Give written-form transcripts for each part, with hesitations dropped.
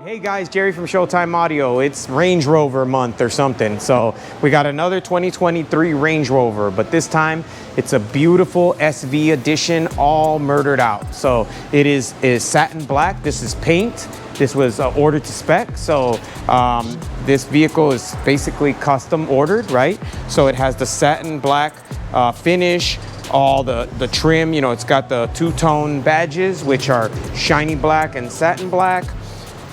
Hey guys, Jerry from Showtime Audio. It's Range Rover month or something. So we got another 2023 Range Rover, but this time it's a beautiful SV edition, all murdered out. So it is satin black. This is paint. This was ordered to spec. So this vehicle is basically custom ordered, right? So it has the satin black finish, all the trim, you know, it's got the two-tone badges, which are shiny black and satin black.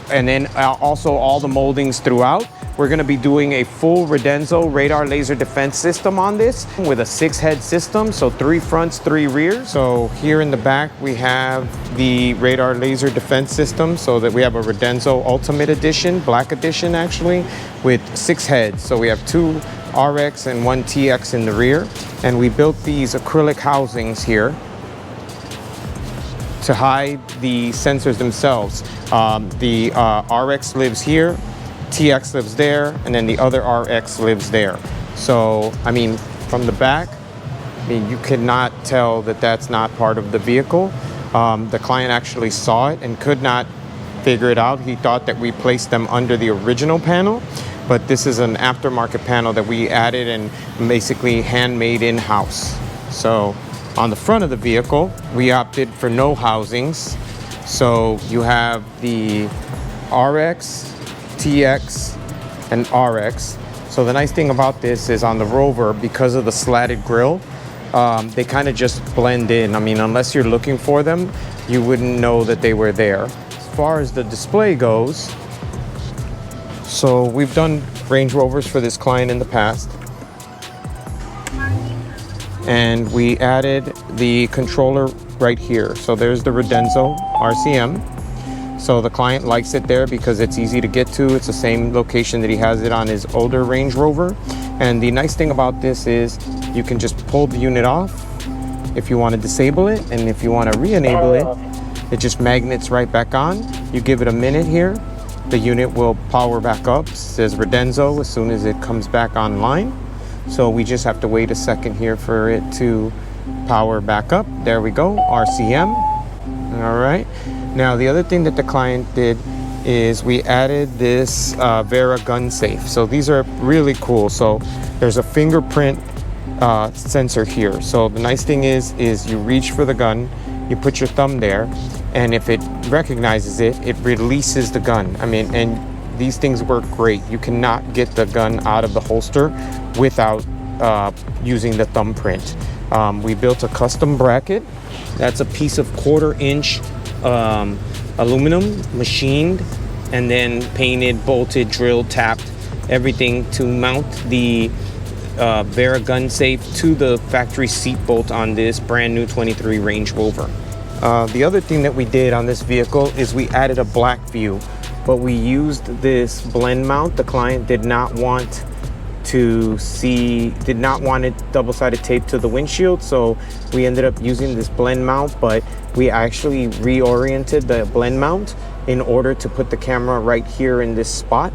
And then also all the moldings throughout. We're gonna be doing a full Radenso radar laser defense system on this with a 6-head system, so 3 fronts, 3 rears. So here in the back, we have the radar laser defense system, so that we have a Radenso Ultimate Edition, Black Edition actually, with 6 heads. So we have 2 RX and 1 TX in the rear. And we built these acrylic housings here to hide the sensors themselves. The RX lives here, TX lives there, and then the other RX lives there. So, I mean, from the back, I mean, you cannot tell that that's not part of the vehicle. The client actually saw it and could not figure it out. He thought that we placed them under the original panel, but this is an aftermarket panel that we added and basically handmade in-house. So, on the front of the vehicle, we opted for no housings. So you have the RX, TX, and RX. So the nice thing about this is on the Rover, because of the slatted grille, they kind of just blend in. I mean, unless you're looking for them, you wouldn't know that they were there. As far as the display goes, so we've done Range Rovers for this client in the past. And we added the controller right here. So there's the Renzo RCM. So the client likes it there because it's easy to get to. It's the same location that he has it on his older Range Rover. And the nice thing about this is you can just pull the unit off if you want to disable it. And if you want to re-enable it, it just magnets right back on. You give it a minute here, the unit will power back up. It says Radenso as soon as it comes back online. So we just have to wait a second here for it to power back up. There we go, RCM. All right. Now the other thing that the client did is we added this Vera gun safe. So these are really cool. So there's a fingerprint sensor here. So the nice thing is you reach for the gun, you put your thumb there, and if it recognizes it, it releases the gun. I mean, and these things work great. You cannot get the gun out of the holster without using the thumbprint. We built a custom bracket. That's a piece of 1/4-inch aluminum, machined, and then painted, bolted, drilled, tapped, everything to mount the Vera gun safe to the factory seat bolt on this brand new 23 Range Rover. The other thing that we did on this vehicle is we added a black view. But we used this blend mount. The client did not want it double-sided tape to the windshield, so we ended up using this blend mount, but we actually reoriented the blend mount in order to put the camera right here in this spot.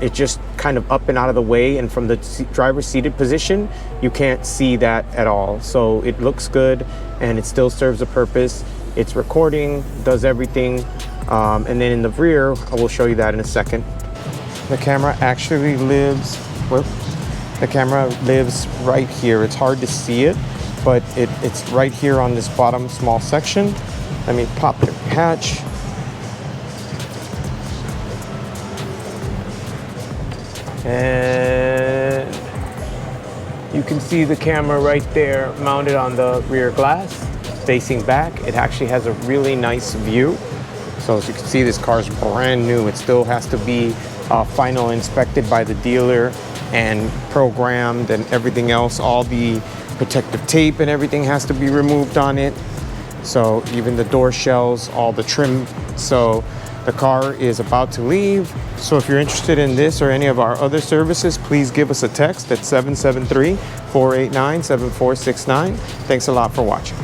It just kind of up and out of the way, and from the driver's seated position, you can't see that at all. So it looks good, and it still serves a purpose. It's recording, does everything. And then in the rear, I will show you that in a second. The camera actually lives, the camera lives right here. It's hard to see it, but it's right here on this bottom small section. Let me pop the hatch. And you can see the camera right there mounted on the rear glass, facing back. It actually has a really nice view. So as you can see, this car is brand new. It still has to be final inspected by the dealer and programmed and everything else. All the protective tape and everything has to be removed on it. So even the door shells, all the trim. So the car is about to leave. So if you're interested in this or any of our other services, please give us a text at 773-489-7469. Thanks a lot for watching.